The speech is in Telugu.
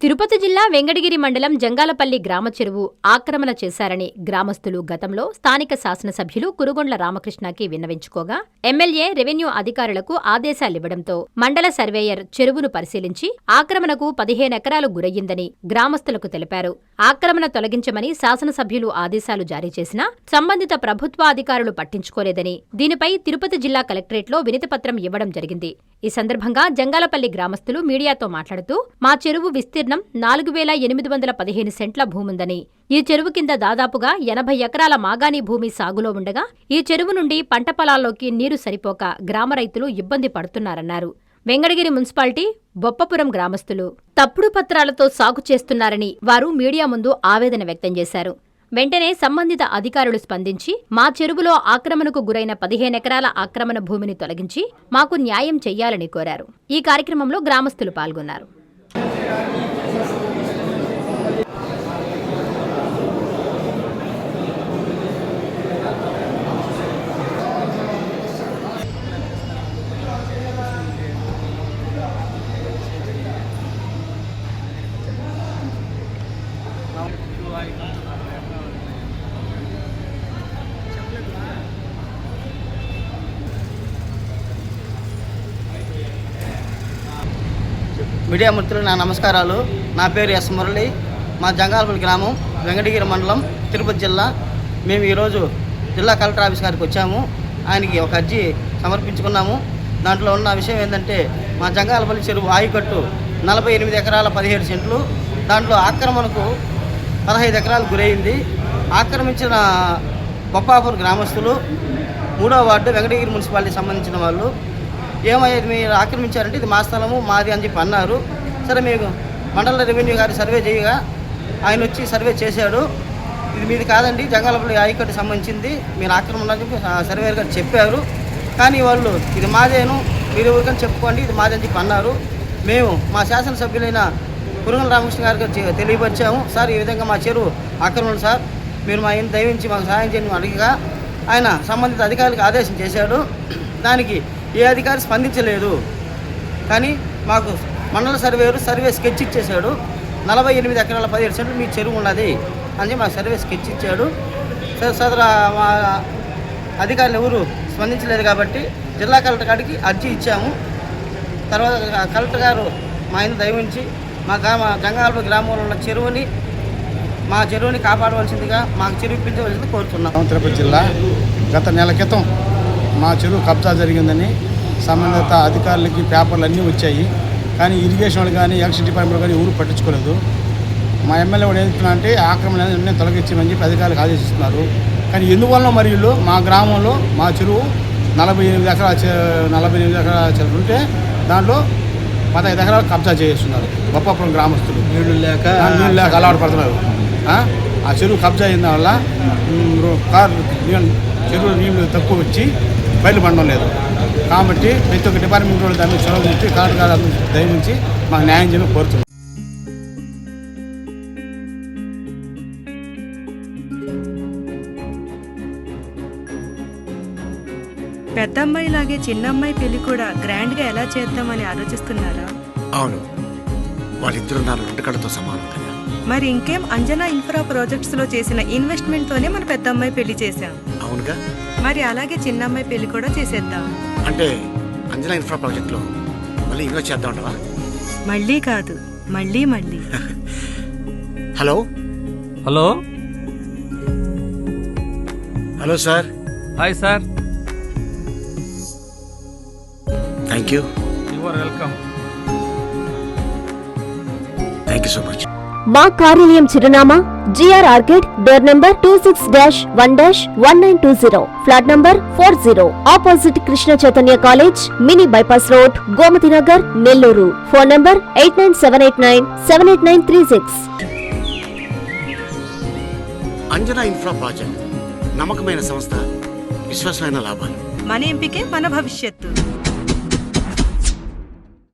తిరుపతి జిల్లా వెంకటగిరి మండలం జంగాలపల్లి గ్రామ చెరువు ఆక్రమణ చేశారని గ్రామస్తులు గతంలో స్థానిక శాసనసభ్యులు కురుగొండ్ల రామకృష్ణకి విన్నవించుకోగా ఎమ్మెల్యే రెవెన్యూ అధికారులకు ఆదేశాలివ్వడంతో మండల సర్వేయర్ చెరువును పరిశీలించి ఆక్రమణకు 15 ఎకరాలు గురయ్యిందని గ్రామస్తులకు తెలిపారు. ఆక్రమణ తొలగించమని శాసనసభ్యులు ఆదేశాలు జారీ చేసినా సంబంధిత ప్రభుత్వాధికారులు పట్టించుకోలేదని దీనిపై తిరుపతి జిల్లా కలెక్టరేట్లో వినతిపత్రం ఇవ్వడం జరిగింది. ఈ సందర్భంగా జంగాలపల్లి గ్రామస్తులు మీడియాతో మాట్లాడుతూ మా చెరువు విస్తీర్ణం 4815 సెంట్ల భూముందని, ఈ చెరువు కింద దాదాపుగా 80 ఎకరాల మాగాణి భూమి సాగులో ఉండగా ఈ చెరువు నుండి పంట పొలాల్లోకి నీరు సరిపోక గ్రామ రైతులు ఇబ్బంది పడుతున్నారన్నారు. వెంకటగిరి మున్సిపాలిటీ బొప్పపురం గ్రామస్తులు తప్పుడు పత్రాలతో సాగు చేస్తున్నారని వారు మీడియా ముందు ఆవేదన వ్యక్తం చేశారు. వెంటనే సంబంధిత అధికారులు స్పందించి మా చెరువులో ఆక్రమణకు గురైన 15 ఎకరాల ఆక్రమణ భూమిని తొలగించి మాకు న్యాయం చెయ్యాలని కోరారు. ఈ కార్యక్రమంలో గ్రామస్తులు పాల్గొన్నారు. మీడియా మిత్రులు నా నమస్కారాలు. నా పేరు ఎస్ మురళి. మా జంగాలపల్లి గ్రామం, వెంకటగిరి మండలం, తిరుపతి జిల్లా. మేము ఈరోజు జిల్లా కలెక్టర్ ఆఫీస్ గారికి వచ్చాము. ఆయనకి ఒక అర్జీ సమర్పించుకున్నాము. దాంట్లో ఉన్న విషయం ఏంటంటే మా జంగాలపల్లి చెరువు ఆయకట్టు 48 ఎకరాల 17 సెంట్లు, దాంట్లో ఆక్రమణకు 15 ఎకరాలు గురైంది. ఆక్రమించిన బొప్పాపూర్ గ్రామస్తులు 3వ వార్డు వెంకటగిరి మున్సిపాలిటీకి సంబంధించిన వాళ్ళు ఏమయ్యేది మీరు ఆక్రమించారంటే ఇది మా స్థలము మాది అని చెప్పి అన్నారు. సరే మేము మండల రెవెన్యూ గారి సర్వే చేయగా ఆయన వచ్చి సర్వే చేశాడు. ఇది మీది కాదండి, జంగాలపల్లి ఆయకట్టు సంబంధించింది, మీరు ఆక్రమణ అని చెప్పి సర్వేయర్ గారు చెప్పారు. కానీ వాళ్ళు ఇది మాదేను, మీరు ఎవరికైనా చెప్పుకోండి ఇది మాది అని చెప్పి అన్నారు. మేము మా శాసనసభ్యులైన కురుగొండ్ల రామకృష్ణ గారికి తెలియపరిచాము. సార్ ఈ విధంగా మా చెరువు ఆక్రమణ సార్, మీరు మా ఆయన దయవించి మాకు సహాయం చేయని అడిగగా ఆయన సంబంధిత అధికారులకు ఆదేశం చేశాడు. దానికి ఏ అధికారి స్పందించలేదు. కానీ మాకు మండల సర్వే స్కెచ్ ఇచ్చేశాడు. 48 ఎకరాల 17 సెంట్లు మీ చెరువు ఉన్నది అని మాకు సర్వే స్కెచ్ ఇచ్చాడు. సదరు మా అధికారులు ఎవరు స్పందించలేదు కాబట్టి జిల్లా కలెక్టర్ గారికి అర్జీ ఇచ్చాము. తర్వాత కలెక్టర్ గారు మా ఆయన దయవించి మా జంగాలపల్లి గ్రామంలో ఉన్న మా చెరువుని కాపాడవలసిందిగా మాకు చెరువు ఇప్పించవలసింది కోరుతున్నాం. తిరుపతి జిల్లా గత నెల క్రితం మా చెరువు కబ్జా జరిగిందని సంబంధిత అధికారులకి పేపర్లు అన్నీ వచ్చాయి. కానీ ఇరిగేషన్ వాళ్ళు కానీ ఎలక్ట్రిసిటీ డిపార్ట్మెంట్ కానీ ఎవరు పట్టించుకోలేదు. మా ఎమ్మెల్యే కూడా ఏం చెప్తున్నారంటే ఆక్రమణ నిర్ణయం తొలగించమని చెప్పి అధికారులకు ఆదేశిస్తున్నారు. కానీ ఎందువల్ల మరియు మా గ్రామంలో మా చెరువు 48 ఎకరాల చెరువు ఉంటే దాంట్లో 15 ఎకరాలు కబ్జా చేస్తున్నారు బొప్పాపురం గ్రామస్తులు. నీళ్ళు లేక అలవాటు పడుతున్నారు. ఆ చెరువు కబ్జా అయిన వల్ల చెరువు నీళ్ళు తక్కువ వచ్చి బయలు పండడం లేదు. కాబట్టి ప్రతి ఒక్క డిపార్ట్మెంట్ వాళ్ళు దాన్ని చొరవ నుంచి కలెక్టర్ గారు దయచేసి మాకు న్యాయం చేయడం కోరుతున్నాం. పెద్దమ్మాయిలాగే చిన్నమ్మాయి పెళ్లి కూడా గ్రాండ్గా ఎలా చేద్దామని ఆలోచిస్తున్నారా? అవును, వాళ్ళిద్దరూ నా 2 కళ్ళతో సమానం కదా. మరి ఇంకేం, అంజనా ఇన్ఫ్రా ప్రాజెక్ట్స్ లో చేసిన ఇన్వెస్ట్మెంట్ తోనే మన పెద్దమ్మాయి పెళ్లి చేశాం. అవునుగా, మరి అలాగే చిన్నమ్మాయి పెళ్లి కూడా చేసేద్దాం. అంటే అంజనా ఇన్ఫ్రా ప్రాజెక్ట్ లో మళ్ళీ ఇన్వెస్ట్ చేద్దాం అంటావా? మళ్ళీ కాదు, మళ్ళీ. Hello hello hello sir. Hi sir. Thank you. You are welcome. Thank you so much. మా కార్యాలయం చిరునామా G R orchid, door number 26-1-1920, flat number 40, opposite Krishna Chaitanya college, mini bypass road, Gomathi Nagar, Nellore. Phone number 8978978936. Anjana infra project నమ్మకమైన సంస్థ, విశ్వాసమైన లాభాలు. మన ఎంపికే మన భవిష్యత్తు.